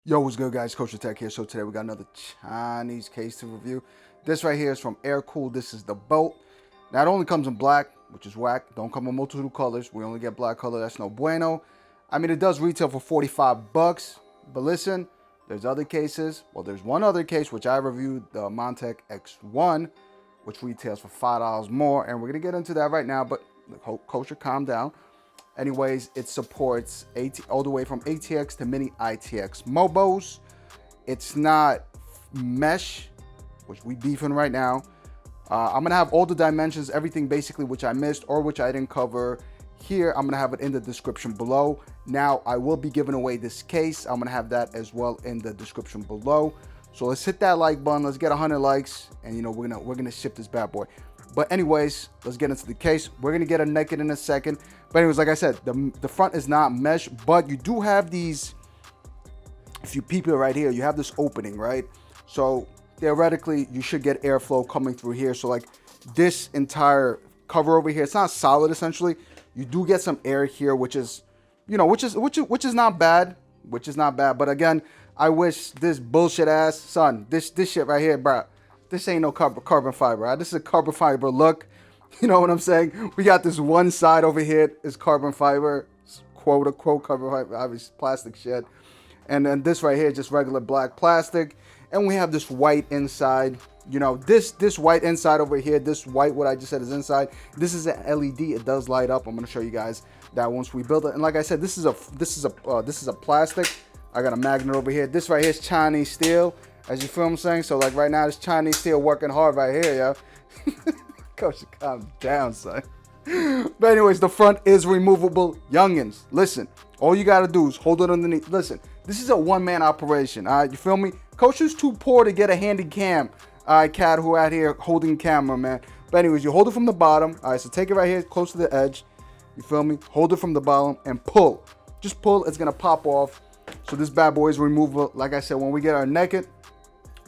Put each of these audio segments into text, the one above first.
Yo, what's good, guys? KosherTech here. So today we got another Chinese case to review. This right here is from AeroCool. This is the Bolt. Now it only comes in black, which is whack. Don't come in multiple colors. We only get black color. That's no bueno. I mean, it does retail for 45 bucks. But listen, there's other cases. Well, there's one other case which I reviewed, the Montech X1, which retails for $5 more. And we're gonna get into that right now. But Kosher, calm down. Anyways, it supports all the way from ATX to mini ITX Mobos. It's not mesh, which we beefing right now. I'm gonna have all the dimensions, everything basically which I missed or which I didn't cover here. I'm gonna have it in the description below. Now I will be giving away this case. I'm gonna have that as well in the description below. So let's hit that like button. Let's get 100 likes, and you know we're gonna ship this bad boy. But anyways, let's get into the case. We're gonna get a naked in a second. But anyways, like I said, the front is not mesh, but you do have these, if you peep it right here, you have this opening, right? So theoretically, you should get airflow coming through here. So like this entire cover over here, it's not solid essentially. You do get some air here, which is, you know, which is not bad, But again, I wish this bullshit ass, son, this shit right here, bro. This ain't no carbon fiber, right? This is a carbon fiber look. You know what I'm saying? We got this one side over here is carbon fiber, quote unquote carbon fiber, obviously plastic shit. And then this right here is just regular black plastic. And we have this white inside. You know, this white inside over here, this white, what I just said is inside. This is an LED. It does light up. I'm gonna show you guys that once we build it. And like I said, this is a plastic. I got a magnet over here. This right here is Chinese steel. As you feel what I'm saying? So like right now, this Chinese steel working hard right here, yo. Kosher, calm down, son. But anyways, the front is removable. Youngins, listen. All you gotta do is hold it underneath. Listen, this is a one-man operation, all right? You feel me? Kosher's too poor to get a handy cam. All right, cat who out here holding camera, man. But anyways, you hold it from the bottom. All right, so take it right here close to the edge. You feel me? Hold it from the bottom and pull. Just pull, it's gonna pop off. So this bad boy is removable. Like I said, when we get our naked,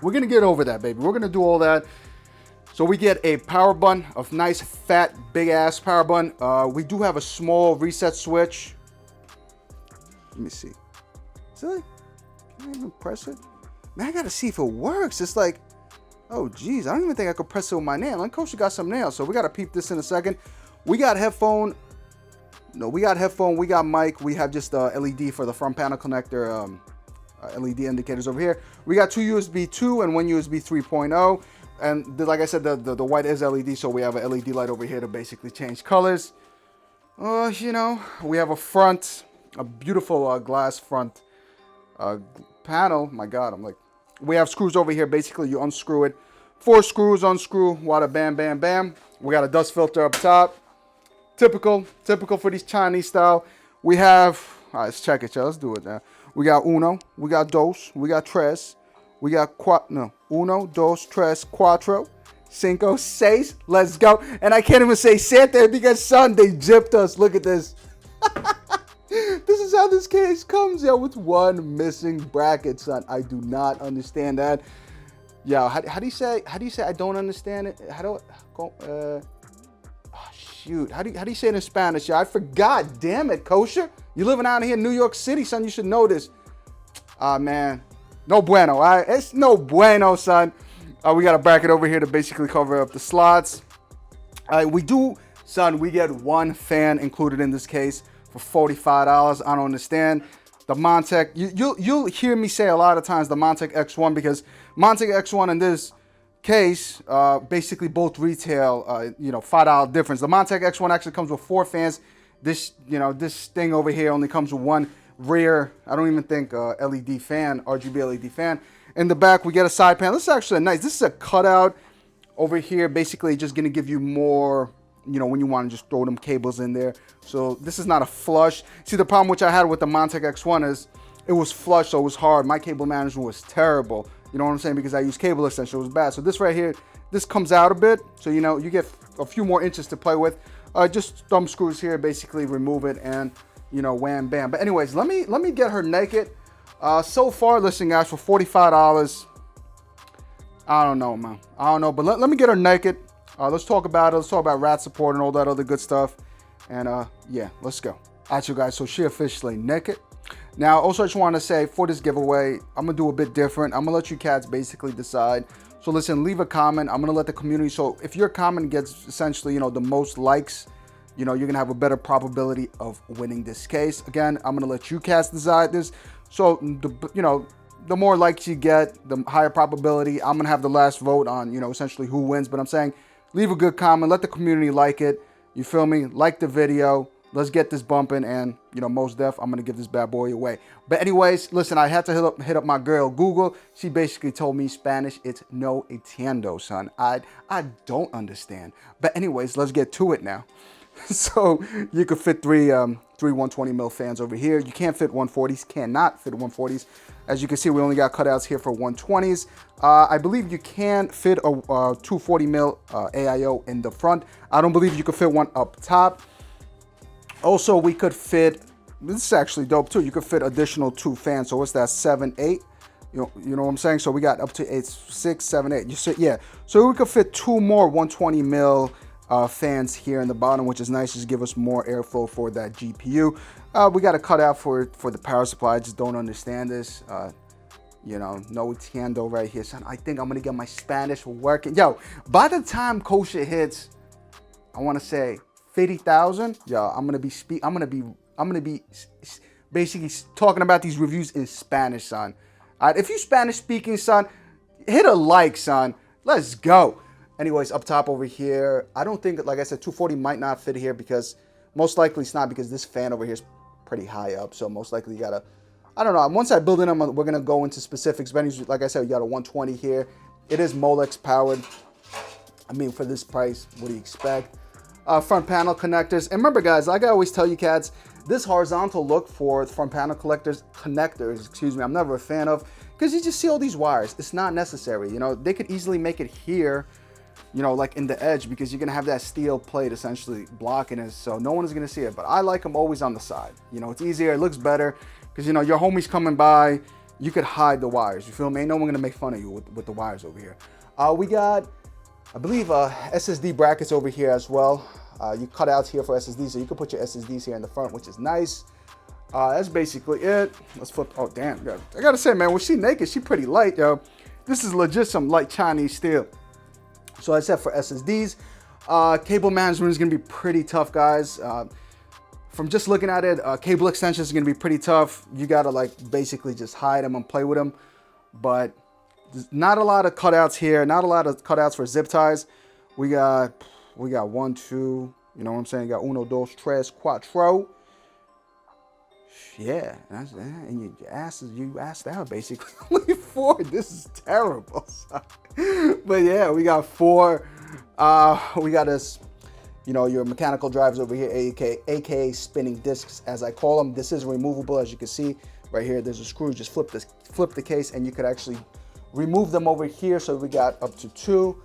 we're gonna get over that, baby. We're gonna do all that. So we get a power button, a nice fat big ass power button. We do have a small reset switch. Let me see. Silly? Can I even press it? Man, I gotta see if it works. It's like, oh geez, I don't even think I could press it with my nail. Like Kosher got some nails, so we gotta peep this in a second. We got headphone. No, we got headphone. We got mic. We have just LED for the front panel connector. LED indicators over here. We got two USB 2 and one USB 3.0. And like I said, the white is LED, so we have a LED light over here to basically change colors. You know, we have a beautiful glass front panel. My God, we have screws over here. Basically, you unscrew it. 4 screws, unscrew, wada bam, bam, bam. We got a dust filter up top. Typical for these Chinese style. We have, all right, let's check it, y'all. Let's do it now. We got uno, we got dos, we got tres, we got uno, dos, tres, cuatro, cinco, seis. Let's go. And I can't even say siete because, son, they gypped us. Look at this. This is how this case comes, yo, with one missing bracket, son. I do not understand that. Yo, how do you say I don't understand it? Shoot, how do you say it in Spanish? Yo, I forgot. Damn it, Kosher. You living out here in New York City, son. You should know this. Man. No bueno, all right? It's no bueno, son. We got a bracket over here to basically cover up the slots. We get one fan included in this case for $45. I don't understand. The Montech, you'll hear me say a lot of times the Montech X1 because Montech X1 in this case, basically both retail, $5 difference. The Montech X1 actually comes with 4 fans. This thing over here only comes with one rear, I don't even think LED fan, RGB LED fan. In the back, we get a side panel. This is actually nice. This is a cutout over here. Basically, just gonna give you more, when you want to just throw them cables in there. So this is not a flush. See, the problem which I had with the Montech X1 is it was flush, so it was hard. My cable management was terrible. You know what I'm saying? Because I use cable extension, it was bad. So this right here, this comes out a bit. So, you get a few more inches to play with. Just thumb screws here, basically remove it and, wham, bam. But anyways, let me get her naked. So far, listen, guys, for $45, I don't know, man. I don't know, but let me get her naked. Let's talk about it. Let's talk about rat support and all that other good stuff. And yeah, let's go. All right, you guys, so she officially naked. Now, also I just want to say for this giveaway, I'm going to do a bit different. I'm going to let you cats basically decide. So listen, leave a comment. I'm going to let the community, so if your comment gets essentially, the most likes, you're going to have a better probability of winning this case. Again, I'm going to let you cats decide this. So, the more likes you get, the higher probability. I'm going to have the last vote on, essentially who wins. But I'm saying leave a good comment. Let the community like it. You feel me? Like the video. Let's get this bumping. And, most def, I'm going to give this bad boy away. But anyways, listen, I had to hit up my girl, Google. She basically told me Spanish, it's no entiendo, son. I don't understand. But anyways, let's get to it now. So you could fit three 120 mil fans over here. You can't fit 140s, cannot fit 140s. As you can see, we only got cutouts here for 120s. I believe you can fit a 240 mil AIO in the front. I don't believe you could fit one up top. Also, we could fit, this is actually dope too. You could fit additional 2 fans. So what's that, 7, 8? You know what I'm saying? So we got up to 8, 6, 7, 8. You see, yeah. So we could fit 2 more 120 mil fans here in the bottom, which is nice. Just give us more airflow for that GPU. We got a cutout for the power supply. I just don't understand this. No entiendo right here, son. I think I'm gonna get my Spanish working. Yo, by the time Kosher hits, I want to say 50,000. Yo, I'm gonna be basically talking about these reviews in Spanish, son. All right, if you Spanish speaking, son, hit a like, son. Let's go. Anyways, up top over here, I don't think, like I said, 240 might not fit here because most likely it's not, because this fan over here is pretty high up. So most likely you gotta, I don't know. Once I build in them, we're gonna go into specifics. But like I said, you got a 120 here. It is Molex powered. I mean, for this price, what do you expect? Front panel connectors. And remember, guys, like I always tell you cats, this horizontal look for front panel connectors, excuse me, I'm never a fan of, because you just see all these wires. It's not necessary. They could easily make it here, like in the edge, because you're gonna have that steel plate essentially blocking it, so no one is gonna see it. But I like them always on the side. It's easier, it looks better, because your homies coming by, you could hide the wires. You feel me? Ain't no one gonna make fun of you with the wires over here. We got, I believe, SSD brackets over here as well. You cut outs here for SSDs, so you can put your SSDs here in the front, which is nice. That's basically it. Let's flip. Oh damn, I gotta say, man, when she naked, she pretty light, yo. This is legit some light Chinese steel. So I said for SSDs, cable management is gonna be pretty tough, guys. From just looking at it, cable extensions is gonna be pretty tough. You gotta basically just hide them and play with them. But there's not a lot of cutouts here. Not a lot of cutouts for zip ties. We got 1, 2. You know what I'm saying? Got 1, 2, 3, 4. Yeah, and you asked out basically only 4. This is terrible. But yeah, we got 4. We got this, your mechanical drives over here, aka spinning discs, as I call them. This is removable, as you can see right here. There's a screw. Just flip the case, and you could actually remove them over here. So we got up to 2.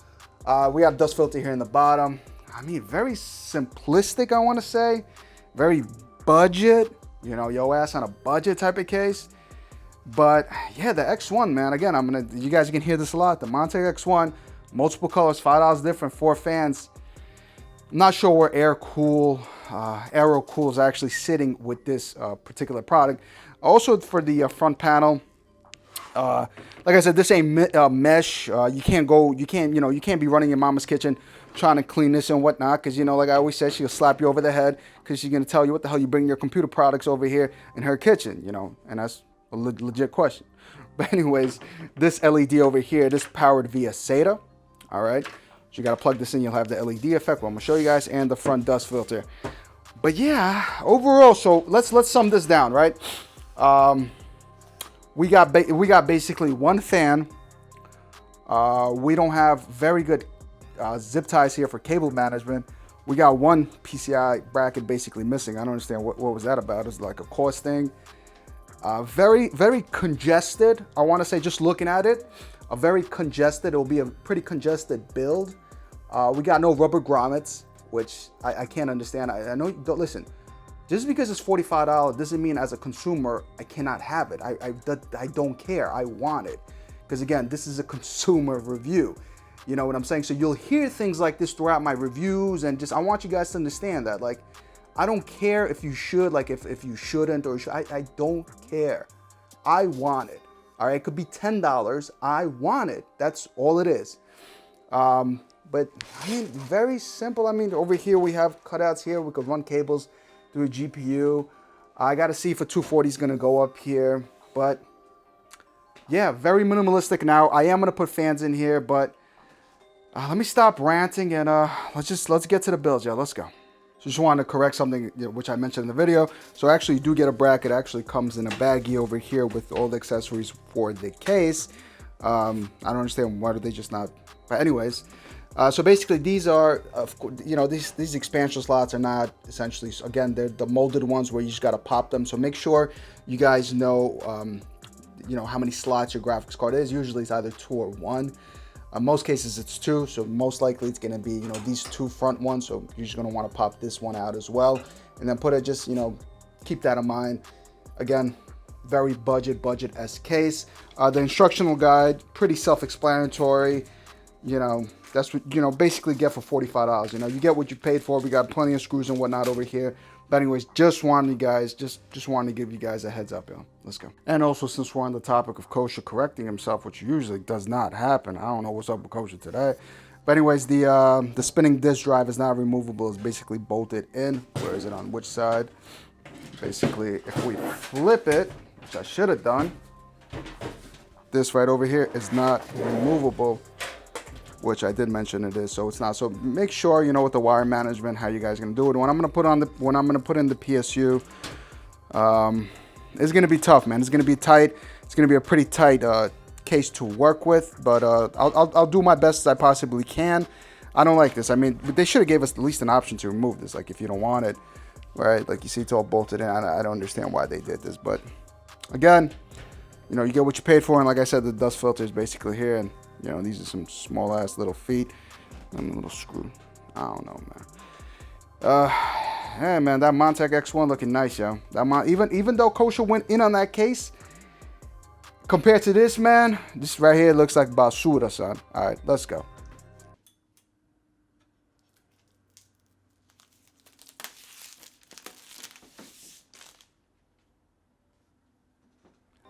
We got a dust filter here in the bottom. I mean, very simplistic, I want to say. Very budget. Your ass on a budget type of case. But yeah, the X1, man, again, you guys can hear this a lot. The Montech X1, multiple colors, $5 different, 4 fans. I'm not sure where AeroCool is actually sitting with this particular product. Also for the front panel, like I said, this ain't mesh. You can't be running your mama's kitchen trying to clean this and whatnot, because like I always said, she'll slap you over the head because she's gonna tell you what the hell you bring your computer products over here in her kitchen, and that's a legit question. But anyways, this LED over here, this powered via SATA. All right, so you gotta plug this in, you'll have the LED effect, what I'm gonna show you guys, and the front dust filter. But yeah, overall, so let's sum this down, right? We got basically 1 fan. We don't have very good zip ties here for cable management. We got 1 PCI bracket basically missing. I don't understand what was that about. It's like a cost thing. Very, very congested. I want to say, just looking at it, it will be a pretty congested build. We got no rubber grommets, which I can't understand. I know, don't listen. Just because it's $45 doesn't mean as a consumer I cannot have it. I don't care. I want it. Because again, this is a consumer review. You know what I'm saying? So you'll hear things like this throughout my reviews, and just I want you guys to understand that, like, I don't care if you should, like if you shouldn't or I don't care. I want it. All right, it could be $10. I want it. That's all it is. But I mean, very simple. I mean, over here we have cutouts here. We could run cables through a GPU. I got to see if a 240 is going to go up here. But yeah, very minimalistic. Now, I am going to put fans in here, but let me stop ranting and let's get to the builds, y'all. Let's go. So just wanted to correct something which I mentioned in the video. So actually, you do get a bracket. It actually comes in a baggie over here with all the accessories for the case. I don't understand why do they just not. But anyways, so basically these are, you know, these expansion slots are not essentially, again, they're the molded ones where you just got to pop them. So make sure you guys know, you know, how many slots your graphics card is. Usually it's either 2 or 1. Most cases it's 2, so most likely it's going to be, you know, these 2 front ones. So you're just going to want to pop this one out as well, and then put it, just, you know, keep that in mind. Again, very budget-esque case. The instructional guide, pretty self-explanatory. You know, that's what, you know, basically get for $45. You know, you get what you paid for. We got plenty of screws and whatnot over here. But anyways, just wanted you guys, just wanted to give you guys a heads up, yo. Let's go. And also, since we're on the topic of Kosher correcting himself, which usually does not happen, I don't know what's up with Kosher today. But anyways, the spinning disk drive is not removable. It's basically bolted in. Where is it, on which side? Basically, if we flip it, which I should have done, this right over here is not removable, which I did mention it is, so it's not. So make sure you know with the wire management how you guys are gonna do it. When I'm gonna put in the PSU, it's gonna be tough, man. It's gonna be tight. It's gonna be a pretty tight case to work with, but I'll do my best as I possibly can. I don't like this. I mean, they should have gave us at least an option to remove this, like if you don't want it, right? Like you see, it's all bolted in. I don't understand why they did this, but again, you know, you get what you paid for, and like I said, the dust filter is basically here, and you know, these are some small ass little feet and a little screw. I don't know, man. Yeah, man, that Montech X1 looking nice, yo. That even though Kosher went in on that case, compared to this, man, this right here looks like basura, son. All right, let's go.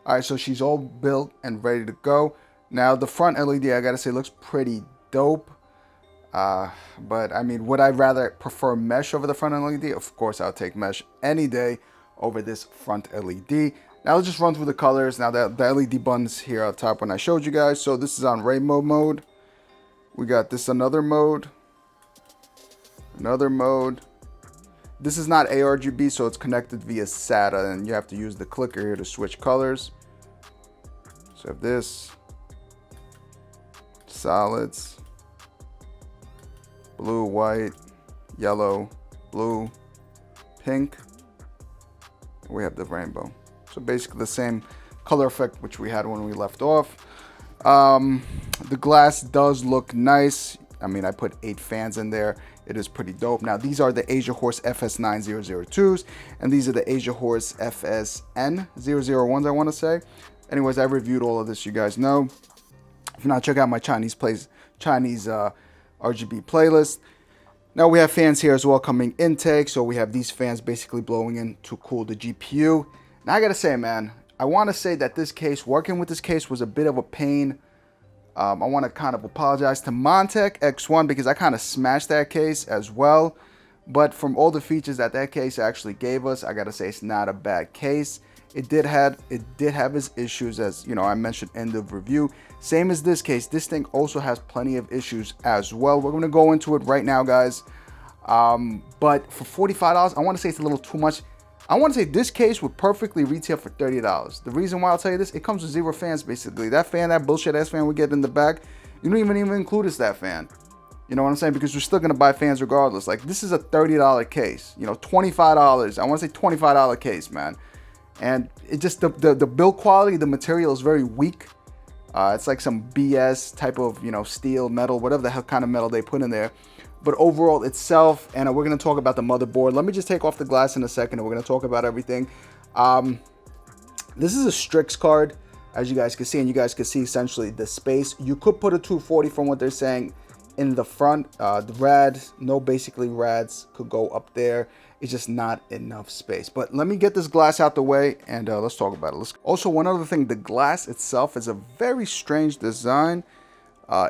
All right, so she's all built and ready to go. Now, the front LED, I gotta say, looks pretty dope. But, I mean, would I rather prefer mesh over the front LED? Of course, I'll take mesh any day over this front LED. Now, let's just run through the colors. Now, the LED buttons here on top when I showed you guys. So, this is on rainbow mode. We got this another mode. Another mode. This is not ARGB, so it's connected via SATA, and you have to use the clicker here to switch colors. So, this. Solids, blue, white, yellow, blue, pink. We have the rainbow. So basically the same color effect which we had when we left off. The glass does look nice. I mean, I put 8 fans in there. It is pretty dope. Now, these are the Asia Horse FS9002s, and these are the Asia Horse FSN001s, I want to say. Anyways, I reviewed all of this, you guys know. If not, check out my Chinese RGB playlist. Now we have fans here as well coming intake. So we have these fans basically blowing in to cool the GPU. Now I gotta say, man, I want to say that this case, working with this case, was a bit of a pain. I want to kind of apologize to Montech X1 because I kind of smashed that case as well. But from all the features that case actually gave us, I gotta say it's not a bad case. It did have its issues, as you know, I mentioned in the review. Same as this case, this thing also has plenty of issues as well. We're gonna go into it right now, guys. But for $45, I want to say it's a little too much. I want to say this case would perfectly retail for $30. The reason why I'll tell you this, it comes with 0 fans basically. That fan, that bullshit ass fan we get in the back, you don't even include us that fan. You know what I'm saying? Because we're still gonna buy fans regardless. Like, this is a $30 case. You know, $25. I want to say $25 case, man. And it just, the build quality, the material is very weak. It's like some BS type of, you know, steel, metal, whatever the hell kind of metal they put in there. But overall itself, and we're going to talk about the motherboard. Let me just take off the glass in a second, and we're going to talk about everything. This is a Strix card, as you guys can see, and you guys can see essentially the space. You could put a 240 from what they're saying in the front. The rads, no basically rads could go up there. It's just not enough space. But let me get this glass out the way and let's talk about it. Also, one other thing, the glass itself is a very strange design.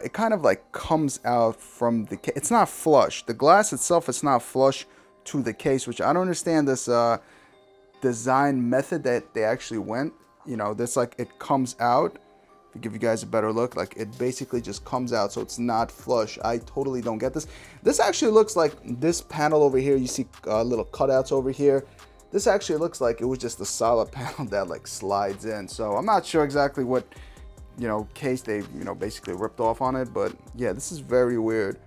It kind of like comes out from the case. It's not flush. The glass itself is not flush to the case, which I don't understand this design method that they actually went. You know, this like it comes out. To give you guys a better look, like it basically just comes out, so it's not flush. I totally don't get this. This actually looks like this panel over here. You see little cutouts over here. This actually looks like it was just a solid panel that like slides in. So I'm not sure exactly what, you know, case they, you know, basically ripped off on it, but yeah, this is very weird.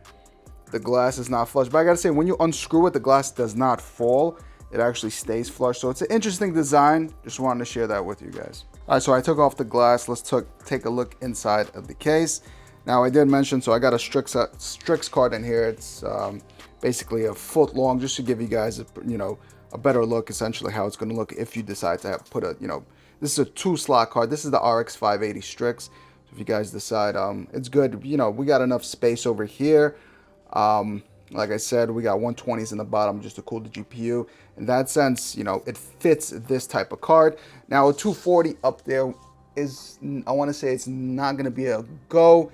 The glass is not flush, but I gotta say, when you unscrew it, the glass does not fall. It actually stays flush. So it's an interesting design. Just wanted to share that with you guys. All right, so I took off the glass. Let's take a look inside of the case. Now I did mention, so I got a Strix card in here. It's basically a foot long, just to give you guys a, you know, a better look, essentially how it's going to look if you decide to put a, you know, this is a 2-slot card. This is the RX 580 Strix. So if you guys decide, it's good. You know, we got enough space over here. Like I said, we got 120s in the bottom just to cool the GPU. In that sense, you know, it fits this type of card. Now a 240 up there is, I want to say it's not going to be a go.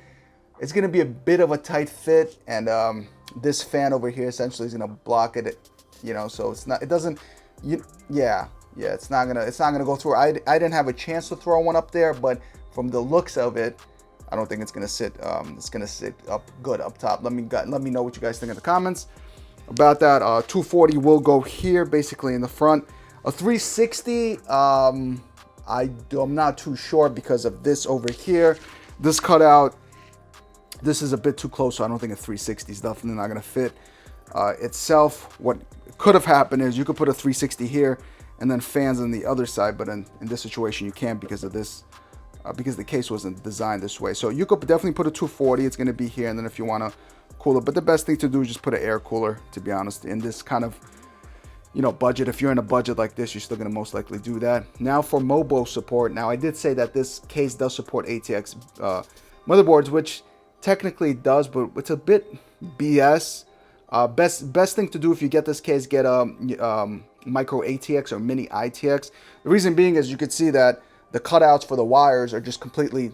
It's going to be a bit of a tight fit, and this fan over here essentially is going to block it, you know, so it's not, it doesn't, yeah, it's not gonna go through. I didn't have a chance to throw one up there, but from the looks of it, I don't think it's gonna sit. It's gonna sit up good up top. Let me know what you guys think in the comments about that. 240 will go here, basically in the front. A 360, I'm not too sure because of this over here. This cutout, this is a bit too close, so I don't think a 360 is definitely not gonna fit itself. What could have happened is you could put a 360 here and then fans on the other side, but in this situation you can't because of this. Because the case wasn't designed this way. So you could definitely put a 240. It's going to be here, and then if you want to cool it. But the best thing to do is just put an air cooler, to be honest, in this kind of, you know, budget. If you're in a budget like this, you're still going to most likely do that. Now for MOBO support. Now I did say that this case does support ATX motherboards, which technically it does, but it's a bit BS. Best thing to do if you get this case, get a micro ATX or mini ITX. The reason being is you could see that the cutouts for the wires are just completely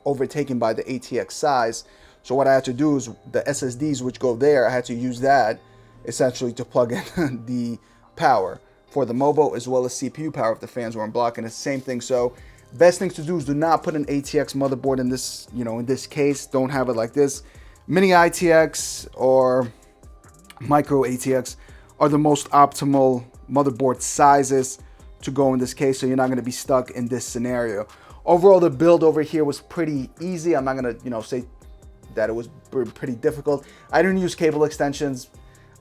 overtaken by the ATX size. So what I had to do is the SSDs which go there, I had to use that essentially to plug in the power for the MOBO as well as CPU power if the fans weren't blocking. It's the same thing. So best things to do is do not put an ATX motherboard in this, you know, in this case. Don't have it like this. Mini ITX or micro ATX are the most optimal motherboard sizes to go in this case, so you're not going to be stuck in this scenario. Overall, the build over here was pretty easy. I'm not going to, you know, say that it was pretty difficult. I didn't use cable extensions.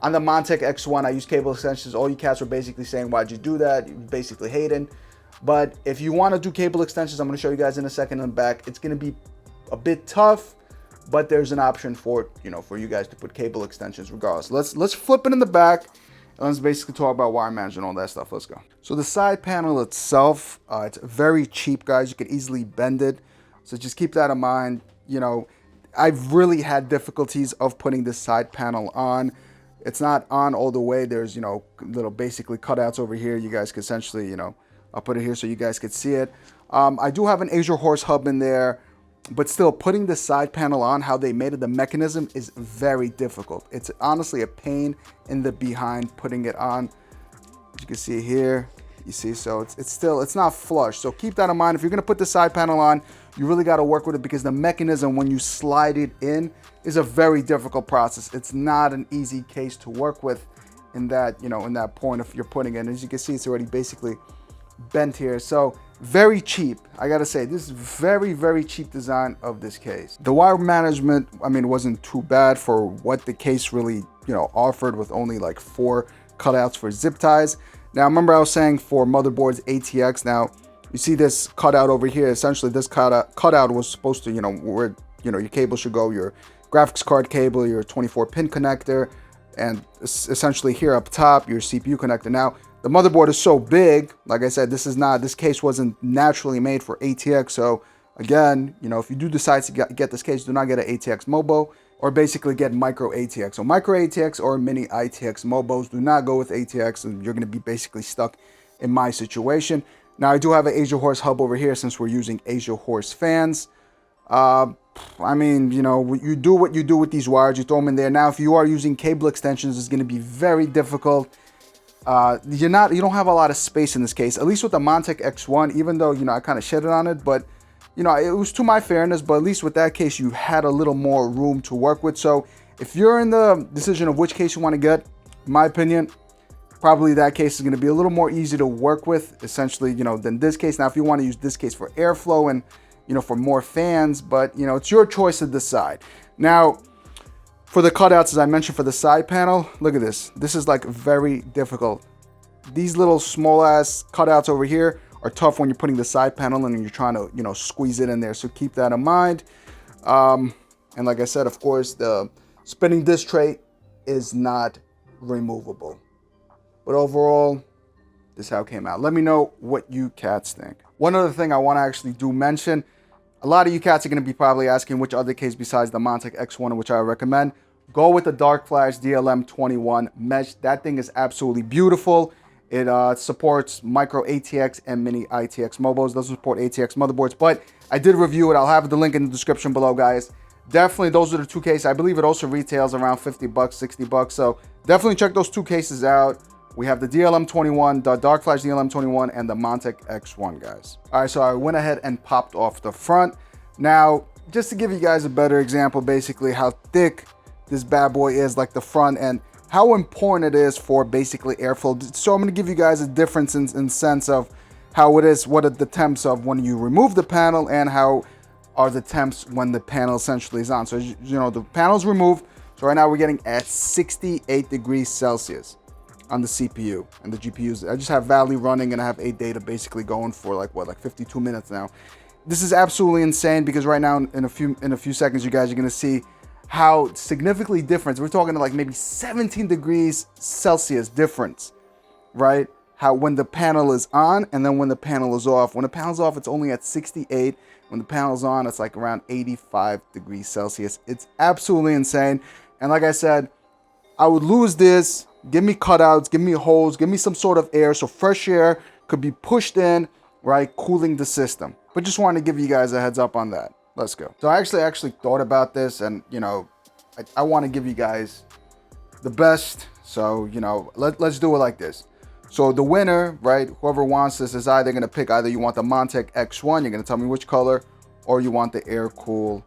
On the Montech X1, I used cable extensions. All you cats were basically saying, why'd you do that? You're basically hating. But if you want to do cable extensions, I'm going to show you guys in a second in the back. It's going to be a bit tough, but there's an option for, you know, for you guys to put cable extensions regardless. Let's flip it in the back. And let's basically talk about wire management and all that stuff. Let's go. So the side panel itself, it's very cheap, guys. You could easily bend it. So just keep that in mind. You know, I've really had difficulties of putting this side panel on. It's not on all the way. There's, you know, little basically cutouts over here. You guys could essentially, you know, I'll put it here so you guys could see it. I do have an Azure Horse hub in there. But still, putting the side panel on, how they made it, the mechanism is very difficult. It's honestly a pain in the behind putting it on. As you can see here, you see, so it's not flush. So keep that in mind. If you're gonna put the side panel on, you really gotta work with it because the mechanism, when you slide it in, is a very difficult process. It's not an easy case to work with in that, you know, in that point if you're putting it in. As you can see, it's already basically bent here. So very cheap. I gotta say, this is very cheap design of this case. The wire management, I mean, wasn't too bad for what the case really, you know, offered, with only like 4 cutouts for zip ties. Now remember I was saying for motherboards ATX. Now you see this cutout over here. Essentially this cutout was supposed to, you know, where, you know, your cable should go, your graphics card cable, your 24-pin connector, and essentially here up top your CPU connector. Now the motherboard is so big, like I said, this case wasn't naturally made for ATX, so Again, you know, if you do decide to get this case, do not get an ATX Mobo, or basically get micro ATX. So micro ATX or mini ITX Mobos, do not go with ATX, and you're going to be basically stuck in my situation. Now, I do have an Asia Horse hub over here since we're using Asia Horse fans. I mean, you know, you do what you do with these wires. You throw them in there. Now, if you are using cable extensions, it's going to be very difficult. You don't have a lot of space in this case, at least with the Montech X1, even though, you know, I kind of shitted on it, but you know, it was to my fairness, but at least with that case, you had a little more room to work with. So if you're in the decision of which case you want to get, in my opinion, probably that case is going to be a little more easy to work with, essentially, you know, than this case. Now, if you want to use this case for airflow and, you know, for more fans, but, you know, it's your choice to decide. Now, for the cutouts, as I mentioned, for the side panel, look at this. This is like very difficult. These little small ass cutouts over here are tough when you're putting the side panel in and you're trying to, you know, squeeze it in there. So keep that in mind. And like I said, of course, the spinning disc tray is not removable. But overall, this is how it came out. Let me know what you cats think. One other thing I want to actually do mention, a lot of you cats are going to be probably asking which other case besides the Montech X1, which I recommend. Go with the Dark Flash DLM21 mesh. That thing is absolutely beautiful. It supports micro ATX and mini ITX Mobos. Doesn't support ATX motherboards, but I did review it. I'll have the link in the description below, guys. Definitely, those are the two cases. I believe it also retails around 50 bucks, 60 bucks. So definitely check those two cases out. We have the DLM21, the Dark Flash DLM21, and the Montech X1, guys. All right, so I went ahead and popped off the front. Now, just to give you guys a better example, basically how thick this bad boy is, like the front end, how important it is for basically airflow. So I'm going to give you guys a difference in sense of how it is, what are the temps of when you remove the panel, and how are the temps when the panel essentially is on. So, you know, the panel's removed. So right now we're getting at 68 degrees Celsius on the CPU and the GPUs. I just have Valley running and I have 8 data basically going for like 52 minutes now. This is absolutely insane because right now in a few seconds, you guys are going to see how significantly different. We're talking like maybe 17 degrees Celsius difference, right? How when the panel is on and then when the panel is off. When the panel's off, it's only at 68. When the panel's on, it's like around 85 degrees Celsius. It's absolutely insane. And like I said, I would lose this. Give me cutouts, give me holes, give me some sort of air so fresh air could be pushed in, right, cooling the system. But just wanted to give you guys a heads up on that. Let's go. So I actually thought about this, and you know, I want to give you guys the best. So, you know, let's do it like this. So the winner, right, whoever wants this is either going to pick, either you want the Montech X1, you're going to tell me which color, or you want the AeroCool,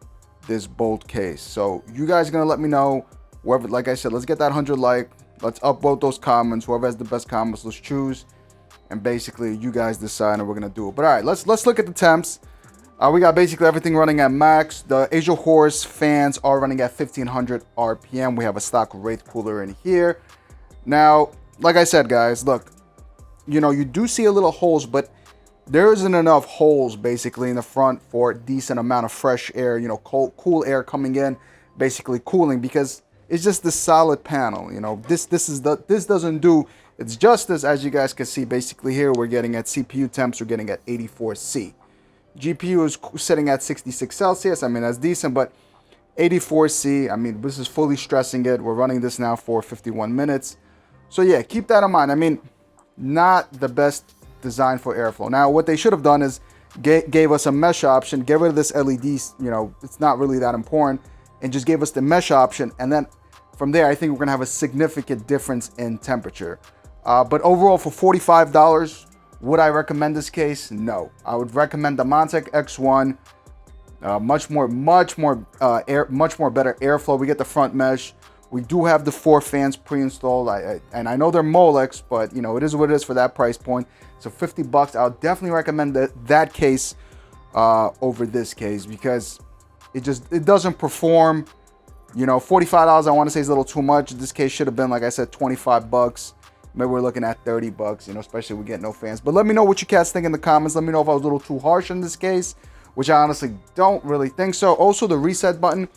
this Bolt case. So you guys are going to let me know, whoever, like I said, let's get that 100 like, let's upvote those comments. Whoever has the best comments, let's choose. And basically you guys decide and we're going to do it. But all right, let's look at the temps. We got basically everything running at max. The Asia Horse fans are running at 1500 RPM. We have a stock Wraith cooler in here. Now, like I said, guys, look, you know, you do see a little holes, but there isn't enough holes basically in the front for a decent amount of fresh air, you know, cool air coming in, basically cooling, because it's just the solid panel. You know, this doesn't do its justice. As you guys can see, basically here we're getting at CPU temps, we're getting at 84C. GPU is sitting at 66 Celsius. I mean, that's decent, but 84C, I mean, this is fully stressing it. We're running this now for 51 minutes. So yeah, keep that in mind. I mean, not the best design for airflow. Now, what they should have done is gave us a mesh option, get rid of this LED, you know, it's not really that important, and just gave us the mesh option. And then from there, I think we're gonna have a significant difference in temperature. But overall, for $45, would I recommend this case? No. I would recommend the Montech X1. Much more better airflow. We get the front mesh. We do have the 4 fans pre-installed. And I know they're Molex, but you know, it is what it is for that price point. So 50 bucks. I'll definitely recommend that case over this case because it doesn't perform. You know, $45 I want to say is a little too much. This case should have been, like I said, 25 bucks. Maybe we're looking at 30 bucks, you know, especially if we get no fans. But let me know what you cats think in the comments. Let me know if I was a little too harsh in this case, which I honestly don't really think so. Also, the reset button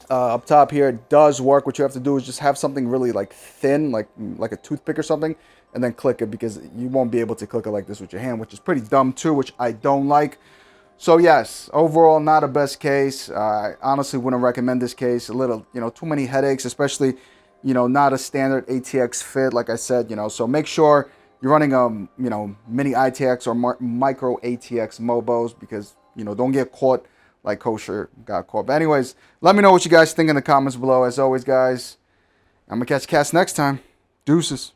up top here does work. What you have to do is just have something really like thin, like a toothpick or something, and then click it, because you won't be able to click it like this with your hand, which is pretty dumb too, which I don't like. So yes, overall not a best case. I honestly wouldn't recommend this case. A little, too many headaches, especially, not a standard ATX fit, like I said, So make sure you're running mini ITX or micro ATX Mobos because, don't get caught like Kosher got caught. But anyways, let me know what you guys think in the comments below. As always, guys, I'm gonna catch cats next time. Deuces.